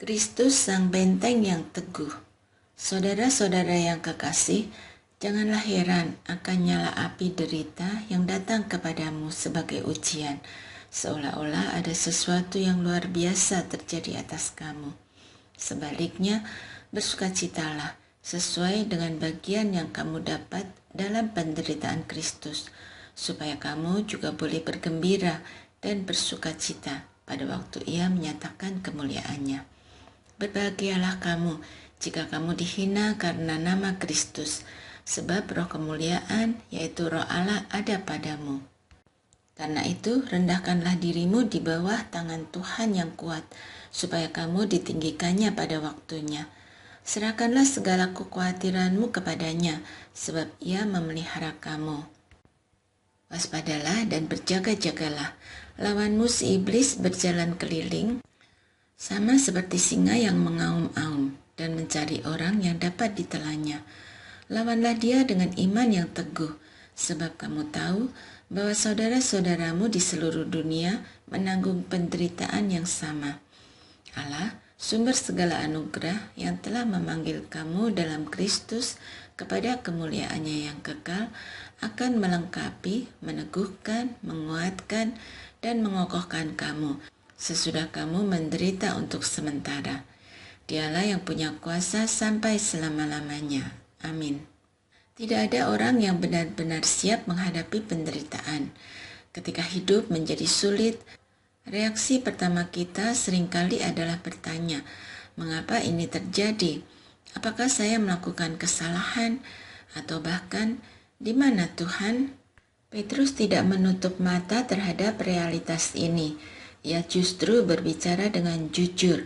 Kristus sang benteng yang teguh. Saudara-saudara yang kekasih, janganlah heran akan nyala api derita yang datang kepadamu sebagai ujian, seolah-olah ada sesuatu yang luar biasa terjadi atas kamu. Sebaliknya, bersukacitalah sesuai dengan bagian yang kamu dapat dalam penderitaan Kristus, supaya kamu juga boleh bergembira dan bersukacita pada waktu Ia menyatakan kemuliaannya. Berbahagialah kamu jika kamu dihina karena nama Kristus, sebab roh kemuliaan, yaitu roh Allah, ada padamu. Karena itu, rendahkanlah dirimu di bawah tangan Tuhan yang kuat, supaya kamu ditinggikannya pada waktunya. Serahkanlah segala kekhawatiranmu kepadanya, sebab Ia memelihara kamu. Waspadalah dan berjaga-jagalah. Lawanmu si iblis berjalan keliling, sama seperti singa yang mengaum-aum dan mencari orang yang dapat ditelannya. Lawanlah dia dengan iman yang teguh, sebab kamu tahu bahwa saudara-saudaramu di seluruh dunia menanggung penderitaan yang sama. Allah, sumber segala anugerah yang telah memanggil kamu dalam Kristus kepada kemuliaannya yang kekal, akan melengkapi, meneguhkan, menguatkan, dan mengokohkan kamu sesudah kamu menderita untuk sementara. Dialah yang punya kuasa sampai selama-lamanya. Amin. Tidak ada orang yang benar-benar siap menghadapi penderitaan. Ketika hidup menjadi sulit, reaksi pertama kita seringkali adalah bertanya, mengapa ini terjadi? Apakah saya melakukan kesalahan? Atau bahkan, di mana Tuhan? Petrus tidak menutup mata terhadap realitas ini. Ia justru berbicara dengan jujur.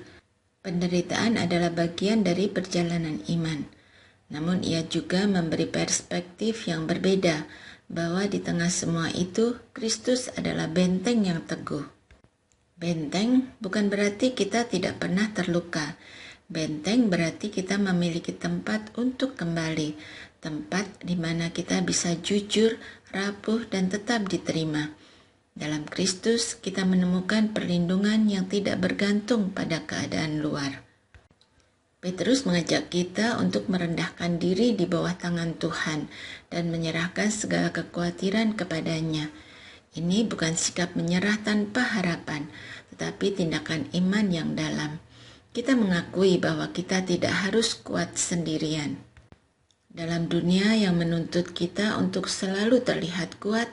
Penderitaan adalah bagian dari perjalanan iman. Namun ia juga memberi perspektif yang berbeda, bahwa di tengah semua itu, Kristus adalah benteng yang teguh. Benteng bukan berarti kita tidak pernah terluka. Benteng berarti kita memiliki tempat untuk kembali, tempat di mana kita bisa jujur, rapuh, dan tetap diterima. Dalam Kristus, kita menemukan perlindungan yang tidak bergantung pada keadaan luar. Petrus mengajak kita untuk merendahkan diri di bawah tangan Tuhan dan menyerahkan segala kekhawatiran kepadanya. Ini bukan sikap menyerah tanpa harapan, tetapi tindakan iman yang dalam. Kita mengakui bahwa kita tidak harus kuat sendirian. Dalam dunia yang menuntut kita untuk selalu terlihat kuat,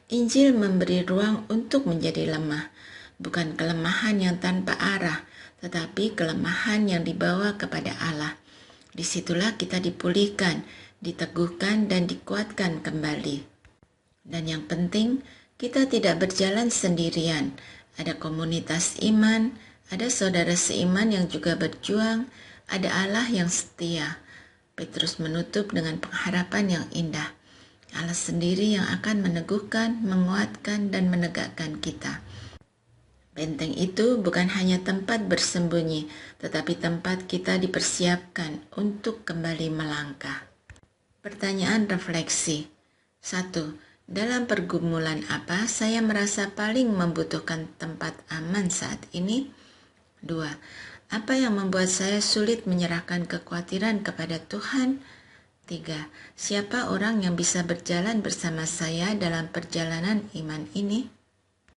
Injil memberi ruang untuk menjadi lemah, bukan kelemahan yang tanpa arah, tetapi kelemahan yang dibawa kepada Allah. Disitulah kita dipulihkan, diteguhkan, dan dikuatkan kembali. Dan yang penting, kita tidak berjalan sendirian. Ada komunitas iman, ada saudara seiman yang juga berjuang, ada Allah yang setia. Petrus menutup dengan pengharapan yang indah. Allah sendiri yang akan meneguhkan, menguatkan, dan menegakkan kita. Benteng itu bukan hanya tempat bersembunyi, tetapi tempat kita dipersiapkan untuk kembali melangkah. Pertanyaan refleksi. 1. Dalam pergumulan apa saya merasa paling membutuhkan tempat aman saat ini? 2. Apa yang membuat saya sulit menyerahkan kekhawatiran kepada Tuhan? 3. Siapa orang yang bisa berjalan bersama saya dalam perjalanan iman ini?